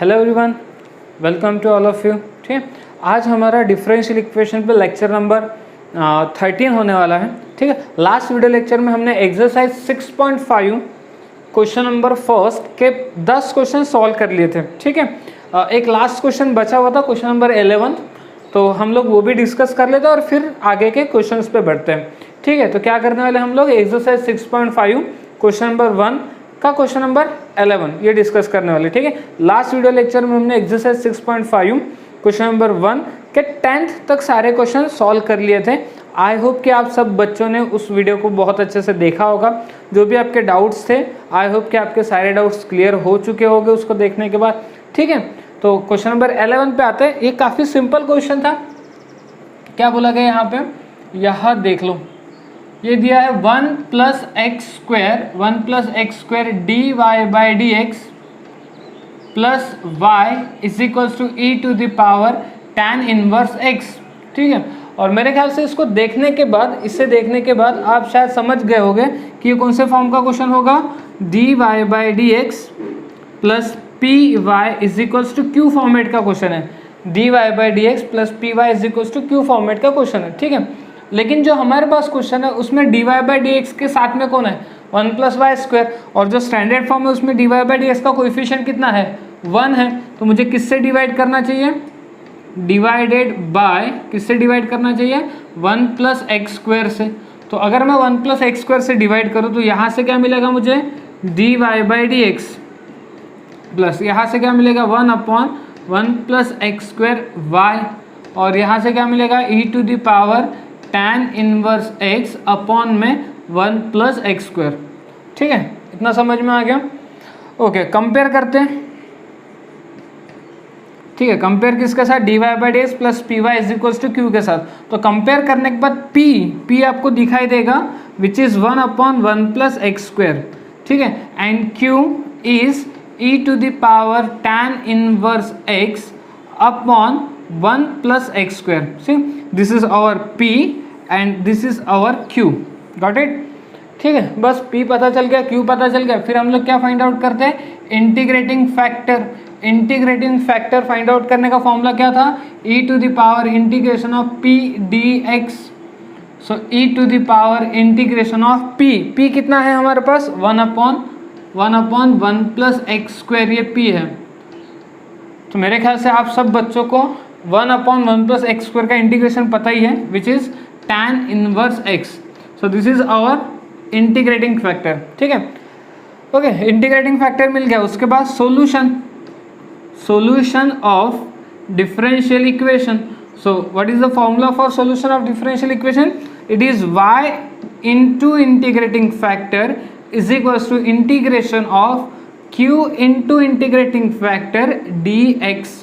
Hello everyone, welcome to all of you. ठीक है, आज हमारा डिफरेंशियल इक्वेशन पे लेक्चर नंबर 13 होने वाला है। ठीक है, लास्ट वीडियो लेक्चर में हमने एक्सरसाइज 6.5 क्वेश्चन नंबर फर्स्ट के 10 क्वेश्चन सॉल्व कर लिए थे। ठीक है, एक लास्ट क्वेश्चन बचा हुआ था, क्वेश्चन नंबर 11, तो हम लोग वो भी डिस्कस कर लेते हैं और फिर आगे के क्वेश्चंस पे बढ़ते हैं। ठीक है, तो क्या करने वाले हम लोग एक्सरसाइज 6.5 क्वेश्चन नंबर 1 का क्वेश्चन नंबर 11 ये डिस्कस करने वाले। ठीक है, लास्ट वीडियो लेक्चर में हमने एक्सरसाइज 6.5 क्वेश्चन नंबर 1 के 10th तक सारे क्वेश्चन सॉल्व कर लिए थे। आई होप कि आप सब बच्चों ने उस वीडियो को बहुत अच्छे से देखा होगा। जो भी आपके डाउट्स थे, आई होप कि आपके सारे डाउट्स क्लियर हो चुके होंगे उसको देखने के बाद। ठीक है, तो क्वेश्चन नंबर 11 पे आते हैं। ये काफ़ी सिंपल क्वेश्चन था। क्या बोला गया यहाँ पे, यहाँ देख लो, ये दिया है 1 + x² dy by D x plus Y is equals to E to the power tan inverse x। ठीक है, और मेरे ख्याल से इसको देखने के बाद, इसे देखने के बाद आप शायद समझ गए होंगे कि ये कौन से फॉर्म का क्वेश्चन होगा। dy by D x plus P Y is equals to Q format का क्वेश्चन है। dy by D x plus P Y is equals to Q format का क्वेश्चन है। ठीक है, लेकिन जो हमारे पास क्वेश्चन है उसमें dy बाई डी एक्स के साथ में कौन है, 1 + y², और जो स्टैंडर्ड फॉर्म है उसमें dy बाई डी एक्स का कोएफिशिएंट कितना है, 1 है। तो मुझे किससे डिवाइड करना चाहिए, डिवाइडेड बाय, किससे डिवाइड करना चाहिए, 1 + x² से। तो अगर मैं 1 + x² से डिवाइड करूँ तो यहाँ से क्या मिलेगा मुझे, dy by D x plus यहाँ से क्या मिलेगा 1/1 + x² y, और यहाँ से क्या मिलेगा e to the power tan inverse x upon में 1 + x²। ठीक है, इतना समझ में आ गया। ओके, कंपेयर करते हैं। ठीक है, कंपेयर किसके साथ, dy by D x plus P Y is equals to q के साथ। तो कंपेयर करने के बाद p आपको दिखाई देगा विच इज़ 1/1 + x²। ठीक है, and q is e to the power tan inverse x upon 1 + x²। See, this is our p and this is our q। Got it. ठीक है, बस p पता चल गया, q पता चल गया। फिर हम लोग क्या फाइंड आउट करते हैं, integrating factor. Integrating factor find out करने का फॉर्मूला क्या था, e to the power integration of p dx। So e to the power integration of p कितना है हमारे पास, 1/1 + x², ये p है। तो मेरे ख्याल से आप सब बच्चों को 1/1 + x² का इंटीग्रेशन पता ही है, which is tan inverse x। So this is our integrating factor. ठीक है, ओके, इंटीग्रेटिंग फैक्टर मिल गया। उसके बाद solution of differential equation. So what is the formula for solution of differential equation? It is y into integrating factor is equals to integration of q into integrating factor dx.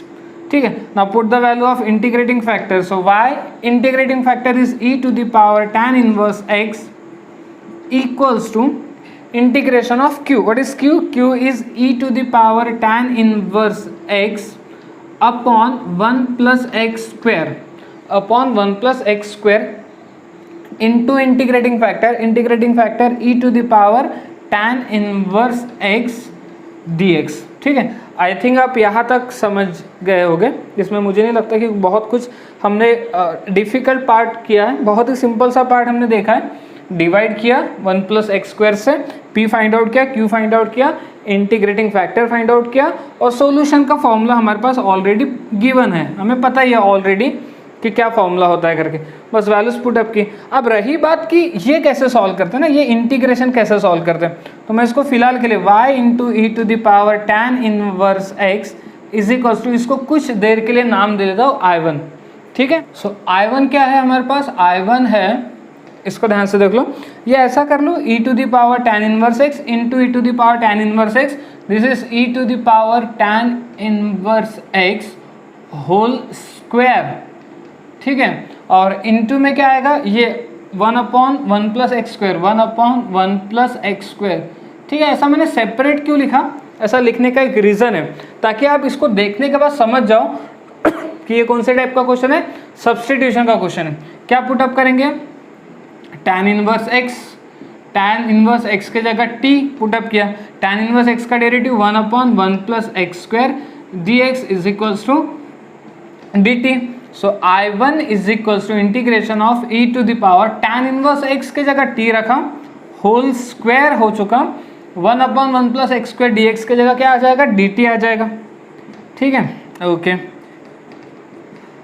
ठीक है, now put the value of integrating factor. So y integrating factor is e to the power tan inverse x equals to integration of q. What is q? q is e to the power tan inverse x upon 1 + x² upon 1 + x² into integrating factor e to the power tan inverse x dx. ठीक है, I think आप यहाँ तक समझ गए होंगे। इसमें मुझे नहीं लगता कि बहुत कुछ हमने डिफ़िकल्ट पार्ट किया है, बहुत ही सिंपल सा पार्ट हमने देखा है। डिवाइड किया 1 + x² से, p फाइंड आउट किया, q फाइंड आउट किया, इंटीग्रेटिंग फैक्टर फाइंड आउट किया, और सॉल्यूशन का फॉर्मूला हमारे पास ऑलरेडी गिवन है, हमें पता ही है ऑलरेडी कि क्या फॉर्मूला होता है करके, बस वैल्यूज पुट अप की। अब रही बात कि ये कैसे सॉल्व करते हैं ना, ये इंटीग्रेशन कैसे सॉल्व करते हैं, तो मैं इसको फिलहाल के लिए y × e to the power tan inverse x is equals to, इसको कुछ देर के लिए नाम दे देता हूँ I1। ठीक है, सो I1 क्या है हमारे पास, I1 है, इसको ध्यान से देख लो, ये ऐसा कर लो, e to the power tan inverse x into e to the power tan inverse x, this is e to the power tan inverse x whole square. ठीक है, और इनटू में क्या आएगा, ये 1/1 + x², 1/1 + x²। ठीक है, ऐसा मैंने सेपरेट क्यों लिखा, ऐसा लिखने का एक रीज़न है ताकि आप इसको देखने के बाद समझ जाओ कि ये कौन से टाइप का क्वेश्चन है, सब्स्टिट्यूशन का क्वेश्चन है। क्या पुटअप करेंगे, tan इनवर्स x के जगह t पुटअप किया, tan इनवर्स x का derivative 1/1 + x² dx is equals to dt. So I1 is equals to integration of e to the power tan inverse x के जगह t रखा, whole square हो चुका, 1/1 plus x square dx के जगह क्या आ जाएगा, dt आ जाएगा. ठीक है, okay.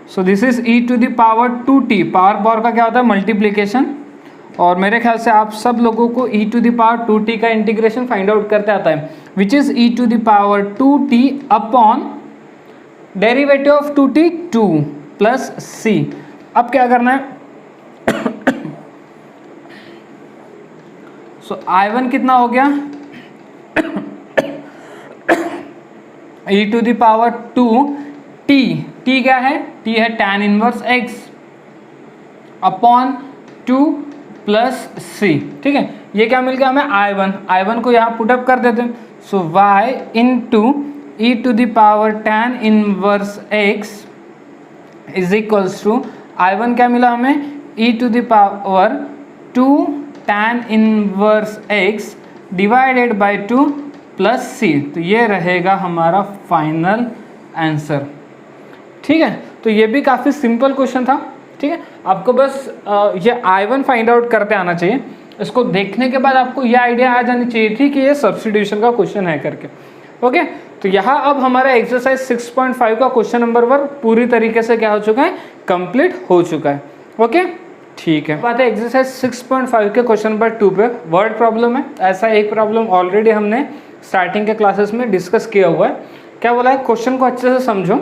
So this is e to the power 2t. Power का क्या होता है, मल्टीप्लीकेशन. और मेरे ख्याल से आप सब लोगों को e to the power 2t का इंटीग्रेशन फाइंड आउट करते आता है, which is e to the power 2t upon derivative of 2t 2 plus c. अब क्या करना है, सो I1 कितना हो गया, e to the power 2t, t क्या है, t है tan inverse x upon 2 plus c. ठीक है, ये क्या मिल गया हमें, I1 को यहाँ पुटअप कर देते हैं. So y into e to the power tan inverse x is equals to I1 क्या मिला हमें, e to the power 2 tan inverse x divided by 2 plus c. तो ये रहेगा हमारा फाइनल आंसर. ठीक है, तो ये भी काफ़ी सिंपल क्वेश्चन था. ठीक है, आपको बस ये I1 फाइंड आउट करते आना चाहिए. इसको देखने के बाद आपको ये आइडिया आ जानी चाहिए थी कि ये सब्स्टिट्यूशन का क्वेश्चन है करके. ओके, तो यहाँ अब हमारा एक्सरसाइज 6.5 का क्वेश्चन नंबर 1 पूरी तरीके से क्या हो चुका है, कंप्लीट हो चुका है. ओके, ठीक है. बात है एक्सरसाइज 6.5 के क्वेश्चन नंबर 2 पे. वर्ड प्रॉब्लम है. ऐसा एक प्रॉब्लम ऑलरेडी हमने स्टार्टिंग के क्लासेस में डिस्कस किया हुआ है. क्या बोला है, क्वेश्चन को अच्छे से समझो.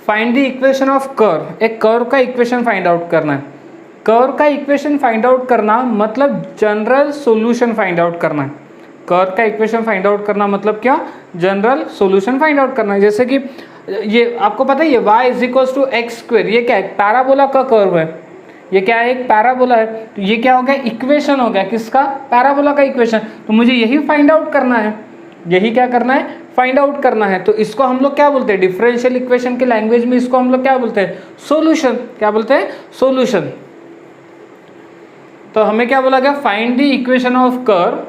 Find the equation of curve. एक कर्व का इक्वेशन फाइंड आउट करना है. कर्व का इक्वेशन फाइंड आउट करना मतलब जनरल सॉल्यूशन फाइंड आउट करना है. कर्व का इक्वेशन फाइंड आउट करना मतलब क्या, जनरल सॉल्यूशन फाइंड आउट करना है. जैसे कि ये आपको पता है, ये y is equals to x square, ये क्या है, पैराबोला का कर्व है. ये क्या है, एक पैराबोला है. तो ये क्या हो गया, इक्वेशन हो गया किसका, पैराबोला का इक्वेशन. तो मुझे यही फाइंड आउट करना है. यही क्या करना है, फाइंड आउट करना है. तो इसको हम लोग क्या बोलते हैं, डिफरेंशियल इक्वेशन के लैंग्वेज में इसको हम लोग क्या बोलते हैं, सॉल्यूशन. क्या बोलते हैं, सॉल्यूशन. तो हमें क्या बोला गया, find the equation of curve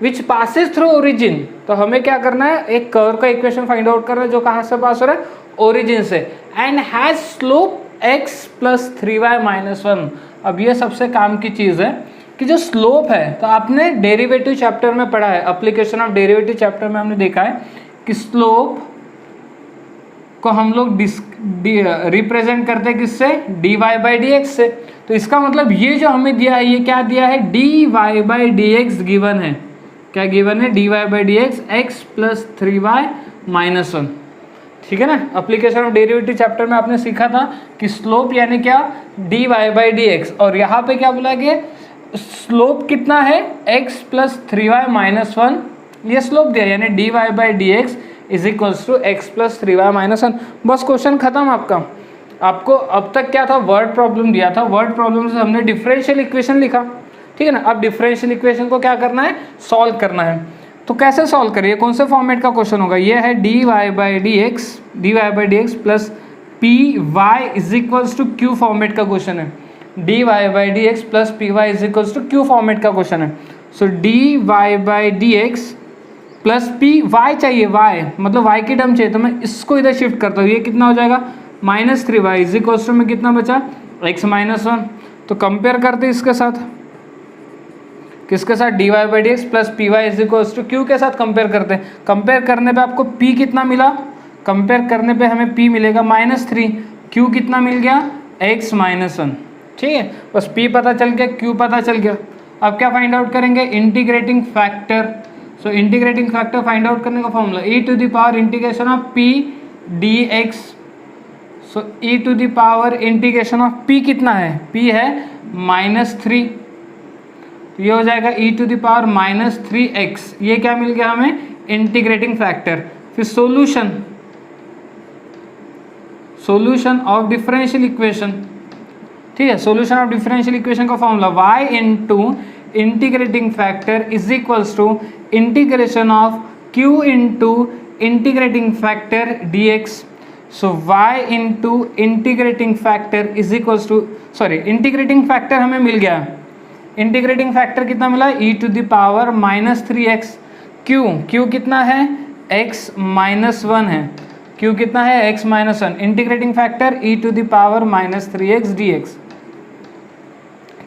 which passes through origin. तो हमें क्या करना है, एक कर्व का इक्वेशन फाइंड आउट करना है जो कहाँ से पास हो रहा है, ओरिजिन से. And has slope x plus 3y minus 1. अब ये सबसे काम की चीज़ है कि जो स्लोप है, तो आपने डेरिवेटिव चैप्टर में पढ़ा है, एप्लीकेशन ऑफ डेरिवेटिव चैप्टर में हमने देखा है कि स्लोप को हम लोग रिप्रेजेंट करते हैं किससे, dy बाई dx से. तो इसका मतलब ये जो हमें दिया है, ये क्या दिया है, dy बाई dx गिवन है. क्या गिवन है, dy by dx x plus 3y minus 1. ठीक है ना. एप्लीकेशन ऑफ डेरिवेटिव चैप्टर में आपने सीखा था कि स्लोप यानी क्या, dy बाई dx. और यहाँ पे क्या बोला गया, स्लोप कितना है, x प्लस 3y माइनस 1. ये स्लोप दिया यानी dy by dx is equals to x plus 3y minus 1. बस क्वेश्चन खत्म आपका. आपको अब तक क्या था, वर्ड प्रॉब्लम दिया था. वर्ड प्रॉब्लम से हमने डिफरेंशियल इक्वेशन लिखा. ठीक है ना. अब डिफरेंशियल इक्वेशन को क्या करना है, सॉल्व करना है. तो कैसे सॉल्व करिए, कौन से फॉर्मेट का क्वेश्चन होगा, ये है dy by dx plus P Y is equals to Q format का क्वेश्चन है. dy by dx plus P Y is equals to Q format का क्वेश्चन है. So dy by dx plus P y चाहिए, y मतलब y की term चाहिए. तो मैं इसको इधर शिफ्ट करता हूँ. ये कितना हो जाएगा, minus 3y is equals to में कितना बचा, x माइनस 1. तो कंपेयर करते इसके साथ, किसके साथ, dy by dx plus P Y is equals to q के साथ कंपेयर करते हैं. कंपेयर करने पे आपको p कितना मिला, कंपेयर करने पे हमें p मिलेगा -3. q कितना मिल गया, x माइनस 1. ठीक है, बस p पता चल गया, q पता चल गया. अब क्या फाइंड आउट करेंगे, integrating factor. So integrating factor find out करने का formula e to the power integration of p dx. So e to the power integration of p कितना है, p है -3. ये हो जाएगा e to the power -3x. ये क्या मिल गया हमें, इंटीग्रेटिंग फैक्टर. फिर सॉल्यूशन ऑफ डिफरेंशियल इक्वेशन. ठीक है, सॉल्यूशन ऑफ डिफरेंशियल इक्वेशन का formula y into integrating factor is equals to integration of q into integrating factor dx. So y into integrating factor is equals to, sorry integrating factor हमें मिल गया. Integrating factor कितना मिला, e to the power -3x. q कितना है, x minus 1 है. q कितना है x minus 1, integrating factor e to the power minus 3x dx।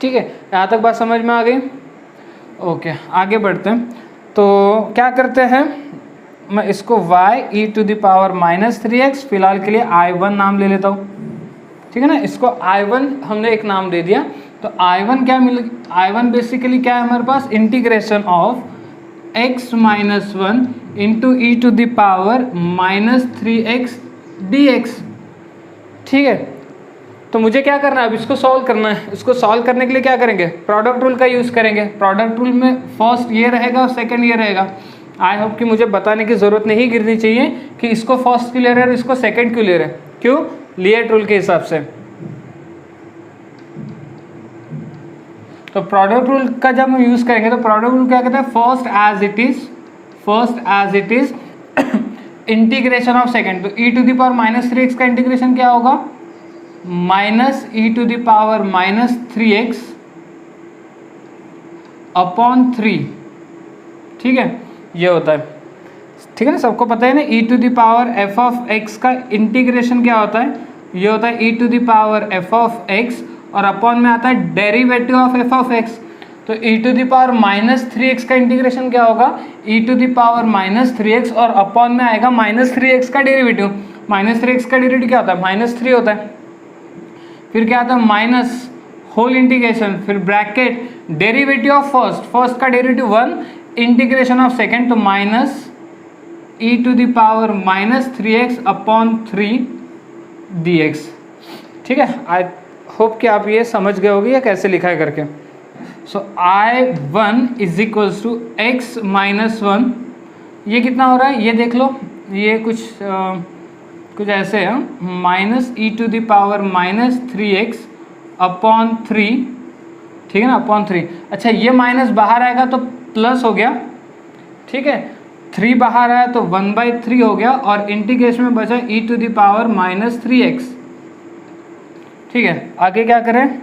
ठीक है, यहाँ तक बात समझ में आ गई? ओके, आगे बढ़ते हैं। तो क्या करते हैं, मैं इसको y e to the power minus 3x फिलहाल के लिए I1 नाम ले लेता हूँ। ठीक है ना, इसको I1 हमने एक नाम दे दिया। तो I1 क्या मिल, I1 बेसिकली क्या है हमारे पास, integration of x minus 1 into E to the power minus 3x dx। ठीक है, तो मुझे क्या करना है, अब इसको सॉल्व करना है। इसको सॉल्व करने के लिए क्या करेंगे, प्रोडक्ट रूल का यूज़ करेंगे। प्रोडक्ट रूल में फर्स्ट ये रहेगा और सेकंड ये रहेगा। आई होप कि मुझे बताने की ज़रूरत नहीं गिरनी चाहिए कि इसको फर्स्ट क्यों ले रहे हैं और इसको सेकंड क्यों ले रहे हैं। क्यों, लिएट रूल के हिसाब से। तो प्रोडक्ट रूल का जब हम यूज़ करेंगे तो प्रोडक्ट रूल क्या कहता है, first as it is integration of second. तो E to the power minus 3x का इंटीग्रेशन क्या होगा, minus E to the power minus 3x upon 3। ठीक है, ये होता है। ठीक है ना, सबको पता है ना, E to the power F of X का इंटीग्रेशन क्या होता है, ये होता है E to the power F of X और अपॉन में आता है derivative of F of X. तो E to the power minus 3x का इंटीग्रेशन क्या होगा, E to the power minus 3x और अपॉन में आएगा माइनस 3x का डेरिवेटिव। माइनस 3x का डेरिवेटिव क्या होता है, माइनस 3 होता है। फिर क्या आता है, माइनस होल इंटीग्रेशन, फिर ब्रैकेट डेरिवेटिव ऑफ फर्स्ट का डेरिवेटिव 1 इंटीग्रेशन ऑफ सेकंड, तो minus E to the power minus 3x upon 3 dx। ठीक है, आई होप कि आप ये समझ गए होगे या कैसे लिखा है करके। So I1 is equals to x minus 1, ये कितना हो रहा है ये देख लो, ये कुछ ऐसे है, minus E to the power minus 3x upon 3। ठीक है ना, अपॉन 3। अच्छा, ये माइनस बाहर आएगा तो प्लस हो गया। ठीक है, 3 बाहर आया तो 1/3 हो गया और इंटीग्रेशन में बचा E to the power minus 3x। ठीक है, आगे क्या करें,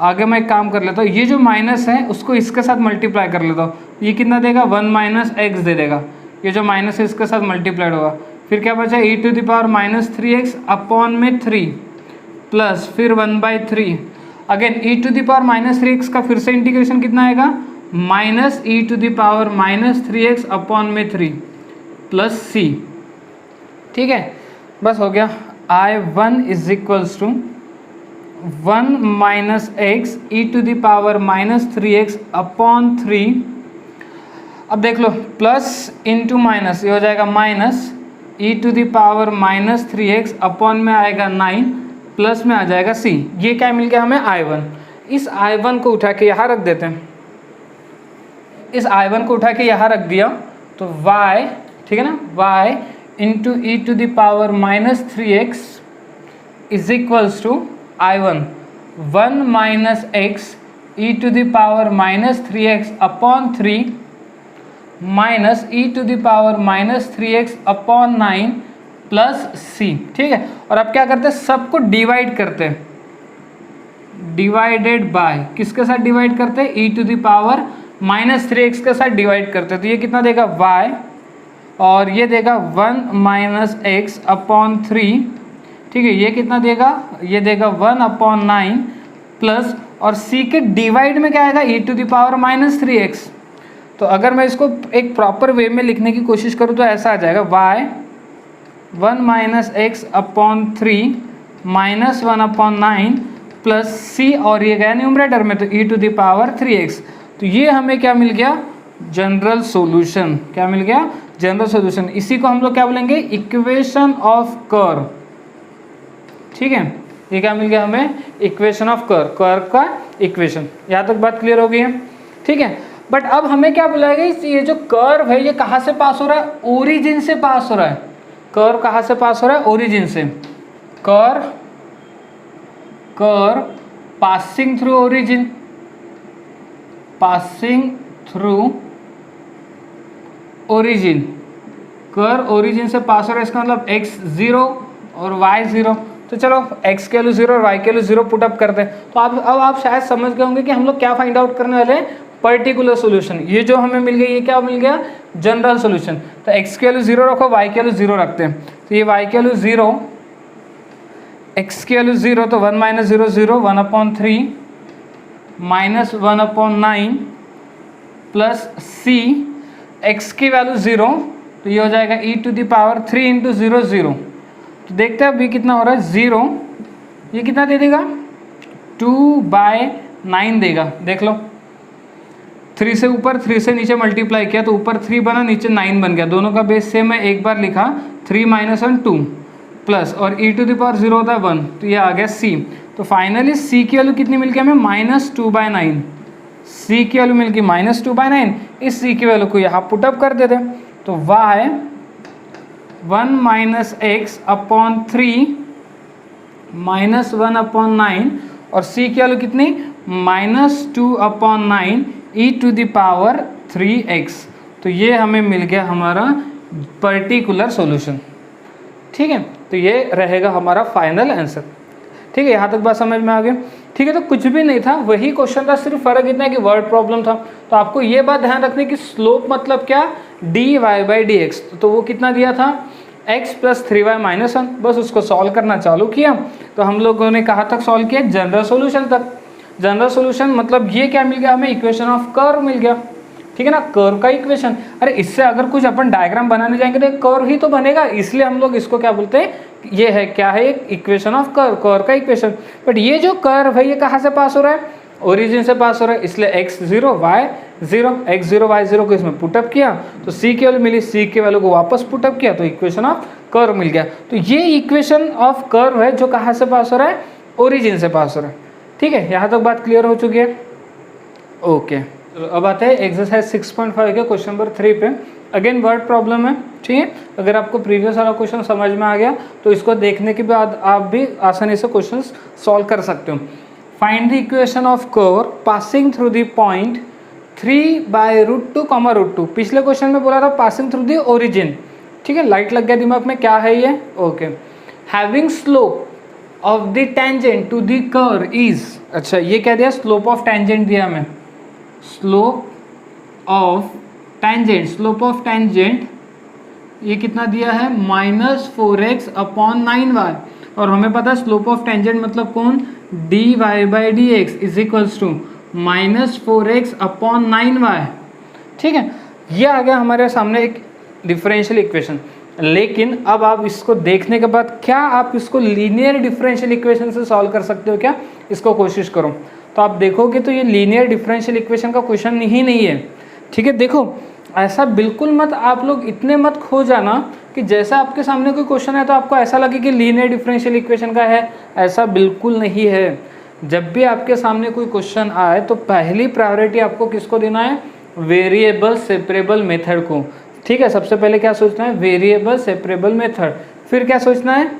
आगे मैं एक काम कर लेता हूँ, ये जो माइनस है उसको इसके साथ मल्टीप्लाई कर लेता हूँ। ये कितना देगा, 1 माइनस एक्स दे देगा। ये जो माइनस है इसके साथ मल्टीप्लाइड होगा। फिर क्या बचा, E to the power minus 3x upon में 3 प्लस फिर 1/3। Again E to the power minus 3x का फिर से इंटीग्रेशन कितना आएगा, minus E to the power minus 3x upon में 3 प्लस c। ठीक है, बस हो गया। I1 is equals to 1 minus x e to the power minus 3x upon 3। अब देख लो, प्लस इंटू माइनस, ये हो जाएगा minus E to the power minus 3x upon में आएगा 9 प्लस में आ जाएगा c। ये क्या मिल गया हमें, I1। इस I1 को उठा के यहाँ रख देते हैं। इस I1 को उठा के यहाँ रख दिया तो y, ठीक है ना, y into E to the power minus 3x is equals to I1 1 minus x e to the power minus 3x upon 3 minus E to the power minus 3x upon 9 plus c। ठीक है, और अब क्या करते हैं, सबको divide करते हैं, डिवाइडेड बाय किसके साथ डिवाइड करते हैं, E to the power minus 3x के साथ डिवाइड करते हैं। तो ये कितना देगा y और ये देगा 1 माइनस एक्स अपॉन 3। ठीक है, ये कितना देगा, ये देगा 1 अपॉन 9 प्लस और c के डिवाइड में क्या आएगा, E to the power minus 3x। तो अगर मैं इसको एक प्रॉपर वे में लिखने की कोशिश करूँ तो ऐसा आ जाएगा y 1 minus x upon 3 minus 1 अपॉन 9 प्लस c और ये गया न्यूमरेटर में तो E to the power 3x। तो ये हमें क्या मिल गया, जनरल सॉल्यूशन। क्या मिल गया, जनरल सॉल्यूशन। इसी को हम लोग क्या बोलेंगे, इक्वेशन ऑफ कर्व। ठीक है, ये क्या मिल गया हमें, इक्वेशन ऑफ कर्व, कर्व का इक्वेशन। यहाँ तक बात क्लियर हो गई है। ठीक है, बट अब हमें क्या बुलाएगा, ये जो कर्व है ये कहाँ से पास हो रहा है, ओरिजिन से पास हो रहा है। कर्व कहाँ से पास हो रहा है, ओरिजिन से। Curve passing through origin, passing through origin. Curve origin से पास हो रहा है, इसका मतलब x 0 और y 0। तो चलो x के वैल्यू 0 और y के वैल्यू 0 पुट अप करते हैं। तो अब आप शायद समझ गए होंगे कि हम लोग क्या फाइंड आउट करने वाले हैं, पर्टिकुलर सोल्यूशन। ये जो हमें मिल गया ये क्या मिल गया, जनरल सोल्यूशन। तो x की वैल्यू 0 रखो, y की वैल्यू 0 रखते हैं। तो ये y की वैल्यू 0, x की वैल्यू 0, तो 1 minus 0 0, 1/3 minus 1/9 plus c, x की वैल्यू 0, तो ये हो जाएगा e⁻³ इंटू 0 0। तो देखते हैं अभी कितना हो रहा है, 0, ये कितना दे देगा, 2/9 देगा। देख लो, 3 से ऊपर 3 से नीचे मल्टीप्लाई किया तो ऊपर 3 बना, नीचे 9 बन गया। दोनों का बेस सेम है, एक बार लिखा 3 माइनस 1 2 प्लस, और e⁻0 होता है 1, तो ये आ गया c। तो फाइनली c की वैल्यू कितनी मिल गई हमें, -2/9। c की वैल्यू मिल गई -2/9। इस c की वैल्यू को यहाँ पुटअप कर देते हैं, तो y 1 माइनस x/3 माइनस 1/9, और c की वैल्यू कितनी, -2/9 e⁻3x। तो ये हमें मिल गया हमारा पर्टिकुलर सॉल्यूशन। ठीक है, तो ये रहेगा हमारा फाइनल आंसर। ठीक है, यहाँ तक बात समझ में आ गई। ठीक है, तो कुछ भी नहीं था, वही क्वेश्चन था, सिर्फ फर्क इतना है कि वर्ड प्रॉब्लम था। तो आपको ये बात ध्यान रखनी कि स्लोप मतलब क्या, dy/dx। तो वो कितना दिया था, x + 3y - 1। बस उसको सॉल्व करना चालू किया। तो हम लोगों ने कहाँ तक सॉल्व किया, जनरल सोल्यूशन तक। जनरल सोल्यूशन मतलब ये क्या मिल गया हमें, इक्वेशन ऑफ कर्व मिल गया। ठीक है ना, कर्व का इक्वेशन। अरे इससे अगर कुछ अपन डायग्राम बनाने जाएंगे तो कर्व ही तो बनेगा, इसलिए हम लोग इसको क्या बोलते हैं, ये है क्या है, एक इक्वेशन ऑफ कर्व, कर्व का इक्वेशन। बट ये जो कर्व है ये कहाँ से पास हो रहा है, ओरिजिन से पास हो रहा है, इसलिए x0 y0, x0 y0 को इसमें पुटअप किया तो c की वैल्यू मिली, c की वैल्यू को वापस पुटअप किया तो इक्वेशन ऑफ कर्व मिल गया। तो ये इक्वेशन ऑफ कर्व है जो कहाँ से पास हो रहा है, ओरिजिन से पास हो रहा है। ठीक है, यहाँ तक बात क्लियर हो चुकी है। ओके, अब आते हैं एक्सरसाइज 6.5 के क्वेश्चन नंबर 3 पे। अगेन वर्ड प्रॉब्लम है। ठीक है, अगर आपको प्रीवियस वाला क्वेश्चन समझ में आ गया तो इसको देखने के बाद आप भी आसानी से क्वेश्चन सॉल्व कर सकते हो। Find the equation of curve passing through the point 3/√2, √2। पिछले क्वेश्चन में बोला था पासिंग थ्रू द ओरिजिन। ठीक है, लाइट लग गया दिमाग में, क्या है ये। Okay, having slope of the tangent to the curve is, अच्छा ये क्या दिया, स्लोप ऑफ टेंजेंट दिया हमें, slope of tangent, slope of tangent ये कितना दिया है, -4x/9y। और हमें पता है स्लोप ऑफ टेंजेंट मतलब कौन, dy/dx is equals to -4x/9y। ठीक है, ये आ गया हमारे सामने एक डिफरेंशियल इक्वेशन। लेकिन अब आप इसको देखने के बाद क्या आप इसको लीनियर डिफरेंशियल इक्वेशन से सॉल्व कर सकते हो क्या, इसको कोशिश करो। तो आप देखोगे तो ये लीनियर डिफरेंशियल इक्वेशन का क्वेश्चन ही नहीं है। ठीक है, देखो ऐसा बिल्कुल मत, आप लोग इतने मत खो जाना कि जैसा आपके सामने कोई क्वेश्चन है तो आपको ऐसा लगे कि लीनियर डिफरेंशियल इक्वेशन का है, ऐसा बिल्कुल नहीं है। जब भी आपके सामने कोई क्वेश्चन आए तो पहली प्रायोरिटी आपको किसको देना है, वेरिएबल सेपरेबल मेथड को। ठीक है, सबसे पहले क्या सोचना है, वेरिएबल सेपरेबल मेथड। फिर क्या सोचना है,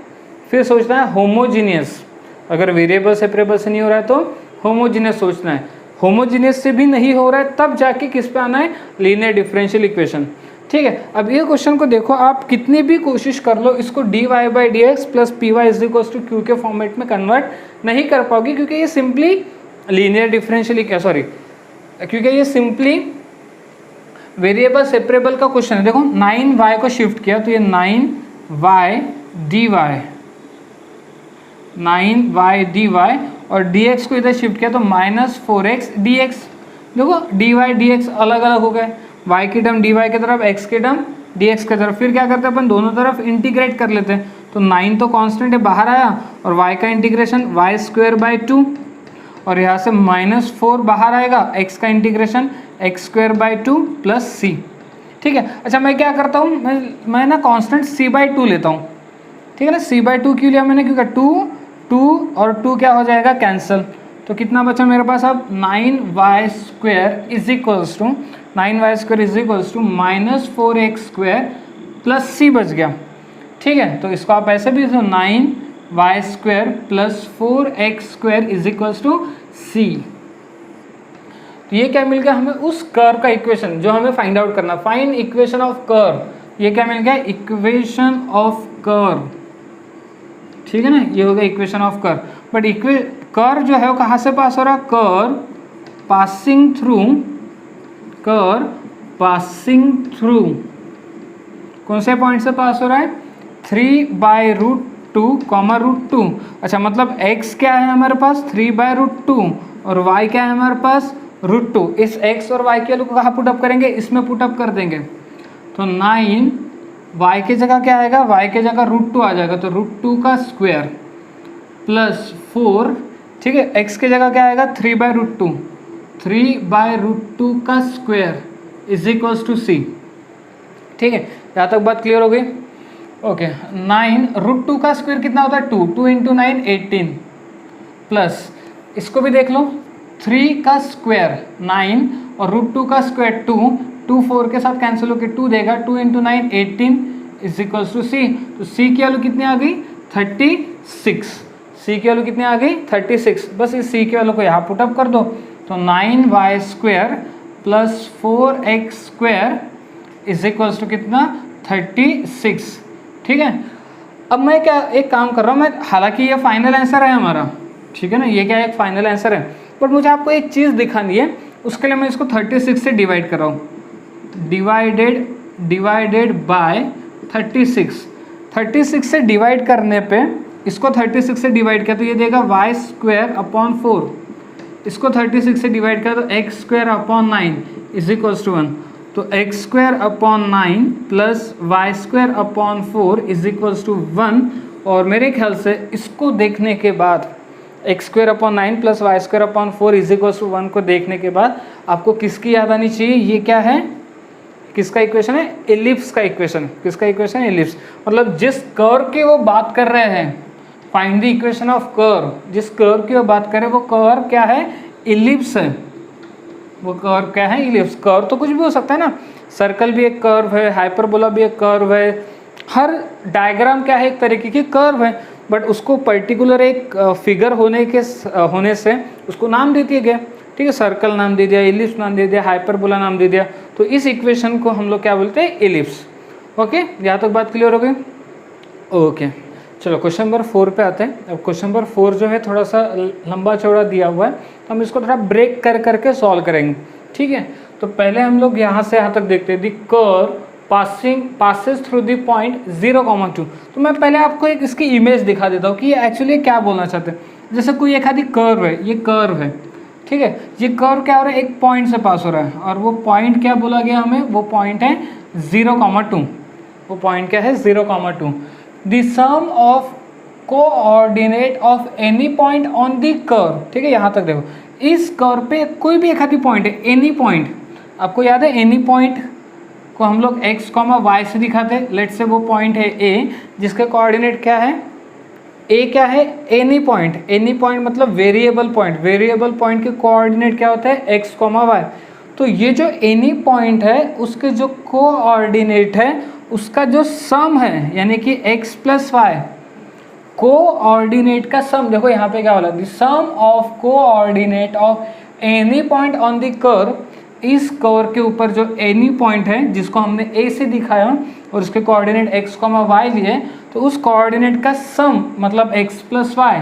फिर सोचना है होमोजीनियस। अगर वेरिएबल सेपरेबल से नहीं हो रहा है तो होमोजीनियस सोचना है। होमोजीनियस से भी नहीं हो रहा है तब जाके किस पे आना है, लीनियर डिफरेंशियल इक्वेशन। ठीक है, अब ये क्वेश्चन को देखो, आप कितनी भी कोशिश कर लो इसको dy/dx + py = q के फॉर्मेट में कन्वर्ट नहीं कर पाओगे, क्योंकि ये सिंपली लीनियर डिफरेंशियल, क्योंकि ये सिंपली वेरिएबल सेपरेबल का क्वेश्चन है। देखो 9y को शिफ्ट किया तो ये 9y dy, 9y dy, और dx को इधर शिफ्ट किया तो -4x dx। देखो dy dx अलग अलग हो गए, y की टर्म dy की तरफ, x की टर्म dx की तरफ। फिर क्या करते हैं अपन, दोनों तरफ इंटीग्रेट कर लेते हैं। तो 9 तो कांस्टेंट है, बाहर आया, और y का इंटीग्रेशन y²/2, और यहाँ से -4 बाहर आएगा, x का इंटीग्रेशन x²/2 + c। ठीक है, अच्छा मैं क्या करता हूँ, मैं ना कांस्टेंट c/2 लेता हूँ। ठीक है ना, c/2 क्यों लिया मैंने, क्योंकि 2 और 2 क्या हो जाएगा, कैंसिल। तो कितना बचा मेरे पास अब, 9y² -4x² + c बच गया। ठीक है, तो इसको आप ऐसे भी, तो 9y² + 4x² = c। तो ये क्या मिल गया हमें, उस कर्व का इक्वेशन जो हमें फाइंड आउट करना, फाइंड इक्वेशन ऑफ कर्व। ये क्या मिल गया, इक्वेशन ऑफ कर्व। ठीक है ना, ये हो गया equation of curve. But curve जो है वो कहाँ से पास हो रहा है, curve passing through curve passing through, कौन से पॉइंट से पास हो रहा है, 3/√2, √2। अच्छा, मतलब x क्या है हमारे पास, 3/√2 और y क्या है हमारे पास, √2। इस x और y के वैल्यू को कहाँ पुटअप करेंगे, इसमें पुटअप कर देंगे। तो 9 y की जगह क्या आएगा, y की जगह √2 आ जाएगा, तो √2 का स्क्वायर प्लस 4, ठीक है। x की जगह क्या आएगा, 3/√2, 3/√2 का square is equals to c, ठीक है। यहाँ तक बात क्लियर हो गई। ओके, 9 √2 का स्क्वायर कितना होता है, 2, 2 × 9 18, प्लस इसको भी देख लो, 3 का स्क्वायर 9 और √2 का स्क्वायर 2, 2 4 के साथ कैंसिल होकर 2 देगा, 2 × 9 18 इज इक्वल्स टू सी। तो सी की वैल्यू कितनी आ गई, 36। सी की वैल्यू कितनी आ गई, 36। बस इस सी की वैल्यू को यहाँ पुटअप कर दो, तो 9y² plus 4x² is equals to कितना, 36, ठीक है। अब मैं क्या एक काम कर रहा हूँ, मैं हालांकि ये फाइनल आंसर है हमारा, ठीक है ना, ये क्या है, एक फाइनल आंसर है, बट मुझे आपको एक चीज़ दिखानी है, उसके लिए मैं इसको 36 से डिवाइड कर रहा हूँ, डिवाइडेड बाय 36 से डिवाइड करने पे, इसको 36 से डिवाइड किया तो ये देगा y²/4, इसको 36 से डिवाइड किया तो x²/9 इज इक्वल्स टू 1, तो x²/9 plus y²/4 is equals to 1। और मेरे ख्याल से इसको देखने के बाद, x²/9 plus y²/4 is equals to 1 को देखने के बाद आपको किसकी याद आनी चाहिए, ये क्या है, किसका इक्वेशन है, एलिप्स का इक्वेशन। किसका इक्वेशन है, एलिप्स। मतलब जिस कर्व की वो बात कर रहे हैं, find the equation of curve, जिस कर्व की वो बात करें वो कर्व क्या है, एलिप्स है। वो कर्व क्या है, एलिप्स। कर्व तो कुछ भी हो सकता है ना, सर्कल भी एक कर्व है, हाइपरबोला भी एक कर्व है, हर डायग्राम क्या है, एक तरीके की कर्व है, बट उसको पर्टिकुलर एक फिगर होने से उसको नाम दे दिया गया, ठीक है। सर्कल नाम दे दिया, एलिप्स नाम दे दिया, हाइपरबोला नाम दे दिया, तो इस इक्वेशन को हम लोग क्या बोलते हैं, एलिप्स। ओके, यहाँ तक बात क्लियर हो गई। ओके, चलो क्वेश्चन नंबर 4 पे आते हैं। अब क्वेश्चन नंबर 4 जो है थोड़ा सा लंबा चौड़ा दिया हुआ है, तो हम इसको थोड़ा ब्रेक कर करके सॉल्व करेंगे, ठीक है। तो पहले हम लोग यहाँ से यहाँ तक देखते हैं, the curve passes through the point 0,2। तो मैं पहले आपको एक इसकी इमेज दिखा देता हूँ कि ये एक्चुअली क्या बोलना चाहते हैं। जैसे कोई एक आधी कर्व है, ये कर्व है, ठीक है। ये कर्व क्या हो रहा है, एक पॉइंट से पास हो रहा है, और वो पॉइंट क्या बोला गया हमें, वो पॉइंट है 0,2। वो पॉइंट क्या है, 0,2। The sum of coordinate of any point on the curve, ठीक है। यहाँ तक देखो, इस कर्व पे कोई भी एक आधी पॉइंट है, एनी पॉइंट, आपको याद है एनी पॉइंट को हम लोग x, y से दिखाते हैं। लेट से वो पॉइंट है a, जिसके कोऑर्डिनेट क्या है, a क्या है, एनी पॉइंट। एनी पॉइंट मतलब वेरिएबल पॉइंट, वेरिएबल पॉइंट के कोऑर्डिनेट क्या होता है, x, y। तो ये जो एनी पॉइंट है उसके जो कोऑर्डिनेट है उसका जो सम है, यानी कि x + y, कोऑर्डिनेट का सम। देखो यहाँ पे क्या बोला, the sum of coordinate of any point on the curve. इस कर्व के ऊपर जो एनी पॉइंट है जिसको हमने a से दिखाया और उसके कोऑर्डिनेट x, y लिए, तो उस कोऑर्डिनेट का सम मतलब x + y,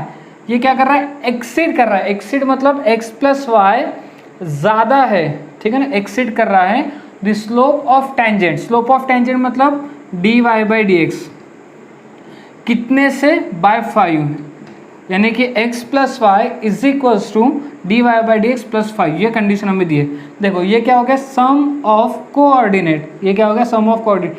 ये क्या कर रहा है, एक्सीड कर रहा है। एक्सीड मतलब x + y ज़्यादा है, ठीक है ना, एक्सीड कर रहा है the slope of tangent. Slope of tangent मतलब dy/dx, कितने से, बाय 5, यानी कि x + y is equals to dy/dx + 5। ये कंडीशन हमें दी है। देखो ये क्या हो गया, सम ऑफ कोऑर्डिनेट। ये क्या हो गया, सम ऑफ कोऑर्डिनेट।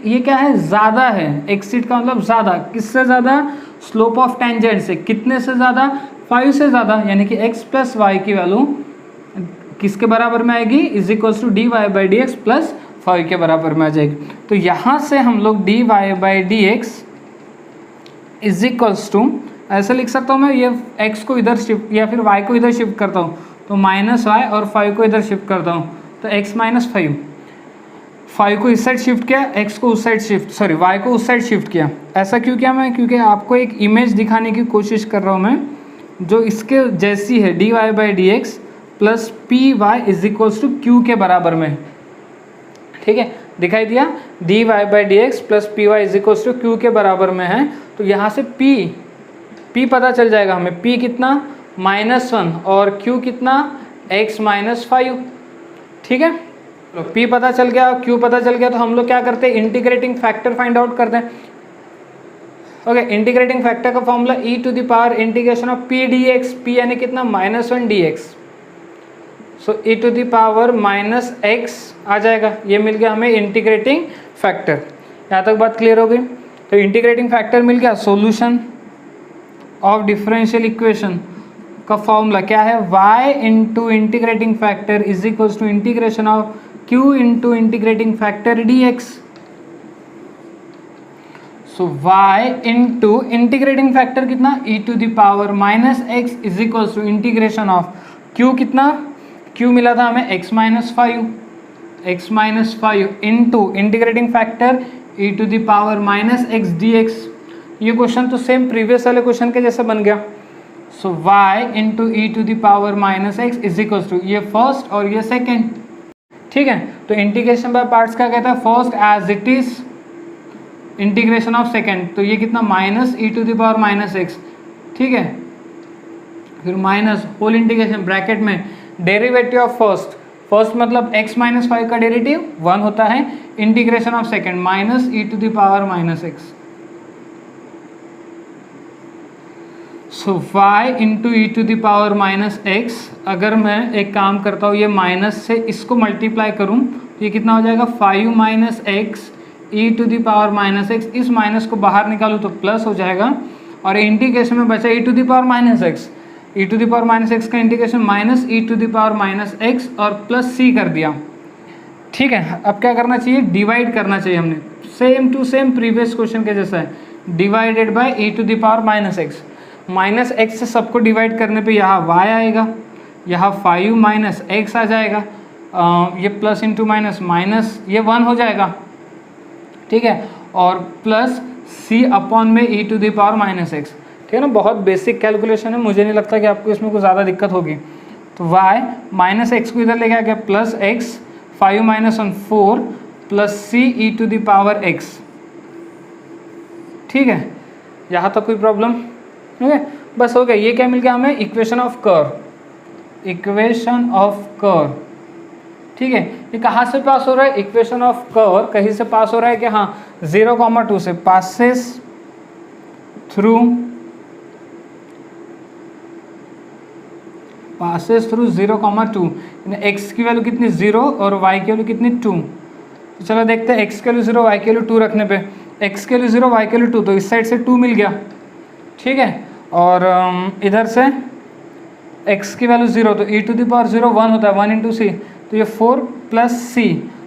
ये क्या है, ज़्यादा है। एक्सीड का मतलब ज़्यादा, किससे ज़्यादा, स्लोप ऑफ टेंजेंट से। कितने से ज़्यादा, 5 से ज़्यादा, यानी कि x + y की वैल्यू किसके बराबर में आएगी, इज इक्वल्स टू dy/dx + 5 के बराबर में आ जाएगी। तो यहाँ से हम लोग dy/dx इज इक्वल्स टू, ऐसे लिख सकता हूँ मैं, ये x को इधर शिफ्ट या फिर y को इधर शिफ्ट करता हूँ तो -y, और 5 को इधर शिफ्ट करता हूँ तो x - 5। 5 को इस साइड शिफ्ट किया, x को उस साइड शिफ्ट, सॉरी y को उस साइड शिफ्ट किया। ऐसा क्यों किया मैं, क्योंकि आपको एक इमेज दिखाने की कोशिश कर रहा हूँ मैं, जो इसके जैसी है, dy/dx + py is equals to q के बराबर में, ठीक है। दिखाई दिया, dy/dx + py is equals to q के बराबर में है। तो यहाँ से p पता चल जाएगा हमें, p कितना, -1, और q कितना, x - 5, ठीक है, तो P पता चल गया, Q पता चल गया, तो हम लोग क्या करते हैं, इंटीग्रेटिंग फैक्टर फाइंड आउट करते हैं। ओके, इंटीग्रेटिंग फैक्टर का formula e to the power integration of p dx, p यानी कितना -1 dx, so e to the power -x आ जाएगा। ये मिल गया हमें इंटीग्रेटिंग फैक्टर। यहाँ तक बात क्लियर हो गई। तो इंटीग्रेटिंग फैक्टर मिल गया। सॉल्यूशन ऑफ डिफरेंशियल इक्वेशन का फॉर्मूला क्या है, y into integrating factor is equals to integration of q into integrating factor dx। So y into integrating factor कितना, e to the power -x is equals to integration of q कितना, q मिला था हमें x -5 into integrating factor e to the power -x dx। ये question तो same previous वाले question के जैसा बन गया। सो y into E to the power -x is equals to ये फर्स्ट और ये सेकेंड। ठीक है, तो इंटीग्रेशन बाय पार्ट्स क्या कहता है, first as it is integration of second, तो ये कितना -e to the power -x। ठीक है, फिर माइनस होल इंटीग्रेशन ब्रैकेट में डेरिवेटिव ऑफ फर्स्ट मतलब x -5 का डेरिवेटिव 1 होता है, integration of second -e to the power -x। So y into E to the power -x, अगर मैं एक काम करता हूँ, ये माइनस से इसको मल्टीप्लाई करूँ तो ये कितना हो जाएगा, 5 - x e to the power -x। इस माइनस को बाहर निकालूँ तो प्लस हो जाएगा, और इंटीग्रेशन में बचा e to the power -x। e to the power -x का integration -e to the power -x और प्लस c कर दिया। ठीक है, अब क्या करना चाहिए, डिवाइड करना चाहिए हमने, same to same previous question के जैसा है, divided by e to the power -x। -x से सबको डिवाइड करने पे यहाँ y आएगा, यहाँ 5 - x आ जाएगा, ये प्लस इंटू माइनस ये 1 हो जाएगा। ठीक है, और प्लस c अपॉन में e to the power -x। ठीक है ना, बहुत बेसिक कैलकुलेशन है, मुझे नहीं लगता कि आपको इसमें कुछ ज़्यादा दिक्कत होगी। तो y -x को इधर लेके आ गया, plus x 5 - 1 4 plus c e to the power x। ठीक है, यहाँ तक कोई प्रॉब्लम? ओके, बस हो गया। ये क्या मिल गया हमें, equation of curve, equation of curve. ठीक है, ये कहाँ से पास हो रहा है, इक्वेशन ऑफ कर्व कहीं से पास हो रहा है कि हाँ 0,2 से पासेस थ्रू 0,2। x की वैल्यू कितनी 0 और y की वैल्यू कितनी 2। तो चलो देखते हैं, x की वैल्यू 0 y की वैल्यू 2 रखने पे x की वैल्यू 0 y की वैल्यू 2, तो इस साइड से 2 मिल गया। ठीक है, और इधर से x की वैल्यू 0, तो e टू द पावर 0 1 होता है, 1 इंटू सी, तो ये 4 प्लस c,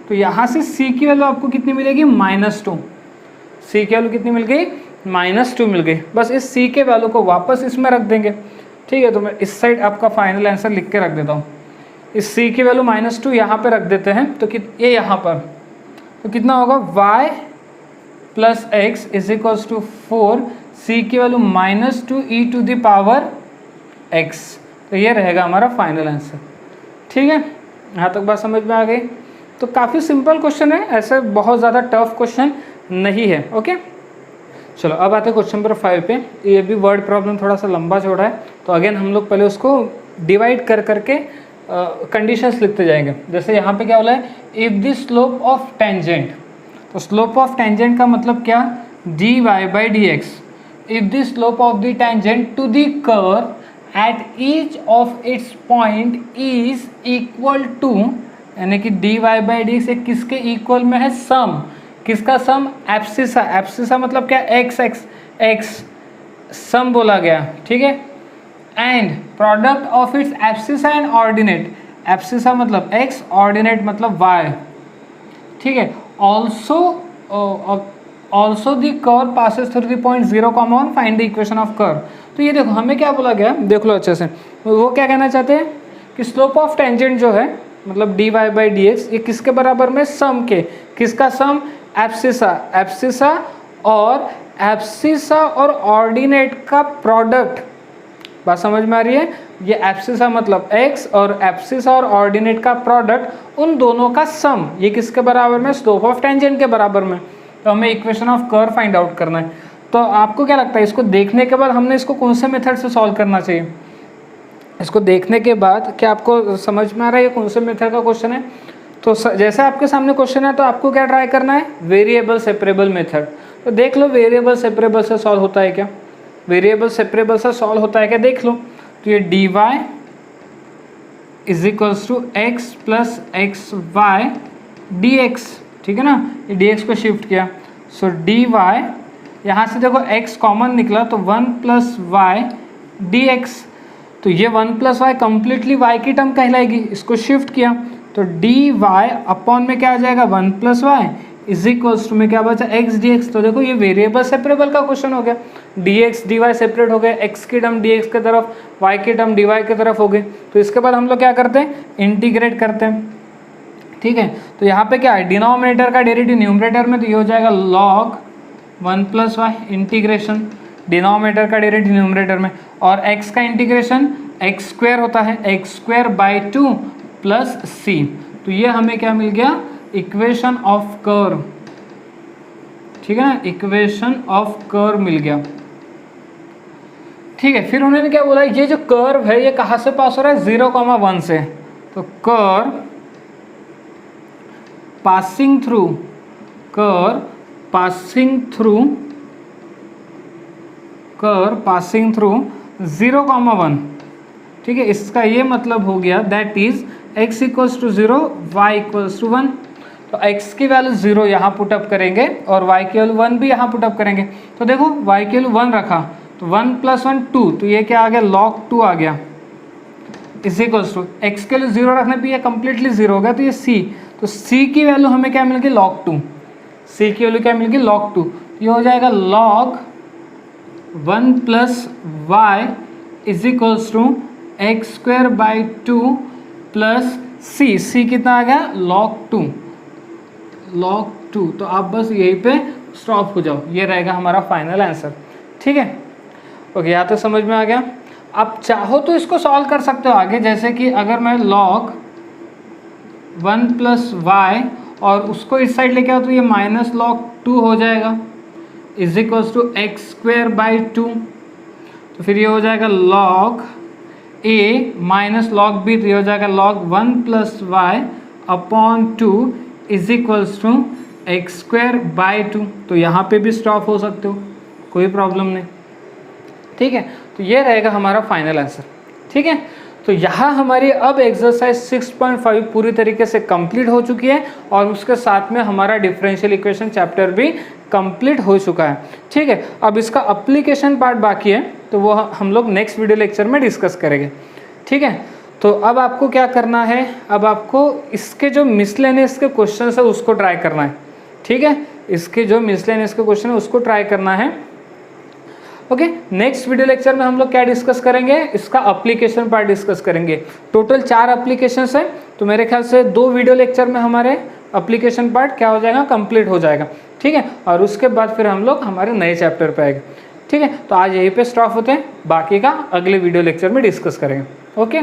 तो यहाँ से c की वैल्यू आपको कितनी मिलेगी, -2। c की वैल्यू कितनी मिल गई, -2 मिल गई। बस इस c के वैल्यू को वापस इसमें रख देंगे। ठीक है, तो मैं इस साइड आपका फाइनल आंसर लिख के रख देता हूँ। इस c की वैल्यू -2 यहाँ पे रख देते हैं, तो ये यहाँ पर तो कितना होगा, y plus x is equals to 4, c की value -2 e to the power x। तो ये रहेगा हमारा फाइनल आंसर। ठीक है, यहाँ तक बात समझ में आ गई। तो काफ़ी सिंपल क्वेश्चन है, ऐसे बहुत ज़्यादा टफ क्वेश्चन नहीं है। ओके, चलो अब आते हैं क्वेश्चन नंबर 5 पे। ये भी वर्ड प्रॉब्लम थोड़ा सा लंबा चौड़ा है, तो अगेन हम लोग पहले उसको डिवाइड कर करके कंडीशंस लिखते जाएंगे। जैसे यहाँ पे क्या बोला है, if the slope of tangent, तो स्लोप ऑफ टेंजेंट का मतलब क्या, dy/dx। If the slope of the tangent to the curve at each of its point is equal to, यानी कि dy/dx एक किसके इक्वल में है, सम, किसका सम, एब्सिसा। एब्सिसा मतलब क्या, x सम बोला गया। ठीक है, and product of its abscissa and ordinate, abscissa मतलब x, ऑर्डिनेट मतलब y। ठीक है, also the curve passes through the point 0,1, find the equation of curve. तो ये देखो हमें क्या बोला गया, देख लो अच्छे से, वो क्या कहना चाहते हैं कि स्लोप ऑफ टेंजेंट जो है मतलब dy/dx, ये किसके बराबर में, सम के, किसका सम, एब्सिसा और ऑर्डिनेट का प्रोडक्ट। बात समझ में आ रही है, ये एब्सिसा मतलब x और एब्सिसा और ऑर्डिनेट का प्रोडक्ट, उन दोनों का सम, ये किसके बराबर में, स्लोप ऑफ टेंजेंट के बराबर में। तो हमें equation of curve find out करना है। तो आपको क्या लगता है, इसको देखने के बाद हमने इसको कौन से मेथड से सॉल्व करना चाहिए, इसको देखने के बाद क्या आपको समझ में आ रहा है ये कौन से मेथड का क्वेश्चन है। तो जैसे आपके सामने क्वेश्चन है तो आपको क्या ट्राई करना है, वेरिएबल सेपरेबल मेथड। तो देख लो वेरिएबल सेपरेबल से सॉल्व होता है क्या, वेरिएबल सेपरेबल से सॉल्व होता है क्या, देख लो। तो ये d y is equals to x plus x y d x, ठीक है ना, ये डी एक्स को शिफ्ट किया। सो डी वाई, यहाँ से देखो x कॉमन निकला तो 1 प्लस वाई डी एक्स, तो ये 1 प्लस वाई कम्प्लीटली y की टर्म कहलाएगी, इसको शिफ्ट किया तो डी वाई अपॉन में क्या आ जाएगा 1 plus Y is equals to में क्या बचा x डी एक्स। तो देखो ये वेरिएबल सेपरेबल का क्वेश्चन हो गया, d x d y separate हो गए, x की टर्म डी एक्स की तरफ, y की टर्म डी वाई की तरफ हो गई। तो इसके बाद हम लोग क्या करते हैं, इंटीग्रेट करते हैं, ठीक है। तो यहाँ पे क्या है, डिनोमिनेटर का डेरिवेटिव न्यूमरेटर में, तो ये हो जाएगा log 1 plus y integration denominator का डेरिवेटिव न्यूमरेटर में, और x का इंटीग्रेशन एक्स स्क्वायर होता है, x square by 2 plus c. तो ये हमें क्या मिल गया, इक्वेशन ऑफ कर्व, ठीक है ना, इक्वेशन ऑफ कर्व मिल गया, ठीक है। फिर उन्होंने क्या बोला, ये जो कर्व है ये कहाँ से पास हो रहा है, 0,1 से। तो curve passing through, curve passing through 0,1, ठीक है। इसका ये मतलब हो गया that is x equals to 0 y equals to 1। तो x की वैल्यू 0 यहाँ पुटअप करेंगे और y की वैल्यू 1 भी यहाँ पुटअप करेंगे। तो देखो y की वैल्यू 1 रखा तो 1 प्लस 1 2, तो ये क्या आ गया log 2 आ गया, इज इक्वल्स टू x के लिए 0 रखने पे ये कम्प्लीटली 0 हो गया, तो ये c, तो c की वैल्यू हमें क्या मिल गई log 2, c की वैल्यू क्या मिल गई log 2, ये हो जाएगा log 1 plus Y is equals to x square by 2 plus C कितना आ गया log 2। तो आप बस यहीं पे स्टॉप हो जाओ, ये रहेगा हमारा फाइनल आंसर, ठीक है। ओके, यहाँ तक समझ में आ गया। आप चाहो तो इसको सॉल्व कर सकते हो आगे, जैसे कि अगर मैं log 1 प्लस वाई और उसको इस साइड लेके आओ तो ये माइनस log 2 हो जाएगा, is equals to x square by 2। तो फिर ये हो जाएगा log a minus log b, तो ये हो जाएगा log 1 plus y upon 2 is equals to x square by 2। तो यहाँ पे भी स्टॉप हो सकते हो, कोई प्रॉब्लम नहीं, ठीक है। तो ये रहेगा हमारा फाइनल आंसर, ठीक है। तो यहाँ हमारी अब एक्सरसाइज 6.5 पूरी तरीके से कंप्लीट हो चुकी है और उसके साथ में हमारा डिफरेंशियल इक्वेशन चैप्टर भी कंप्लीट हो चुका है, ठीक है। अब इसका एप्लीकेशन पार्ट बाकी है, तो वो हम लोग नेक्स्ट वीडियो लेक्चर में डिस्कस करेंगे, ठीक है। तो अब आपको क्या करना है, अब आपको इसके जो मिसलेनियस के क्वेश्चन है उसको ट्राई करना है, ठीक है। इसके जो मिसलेनियस के क्वेश्चन है उसको ट्राई करना है, ओके। नेक्स्ट वीडियो लेक्चर में हम लोग क्या डिस्कस करेंगे, इसका एप्लीकेशन पार्ट डिस्कस करेंगे। टोटल 4 एप्लीकेशंस है, तो मेरे ख्याल से 2 वीडियो लेक्चर में हमारे एप्लीकेशन पार्ट क्या हो जाएगा, कंप्लीट हो जाएगा, ठीक है। और उसके बाद फिर हम लोग हमारे नए चैप्टर पे आएंगे, ठीक है। तो आज यहीं पे स्टॉप होते हैं, बाकी का अगले वीडियो लेक्चर में डिस्कस करेंगे, ओके।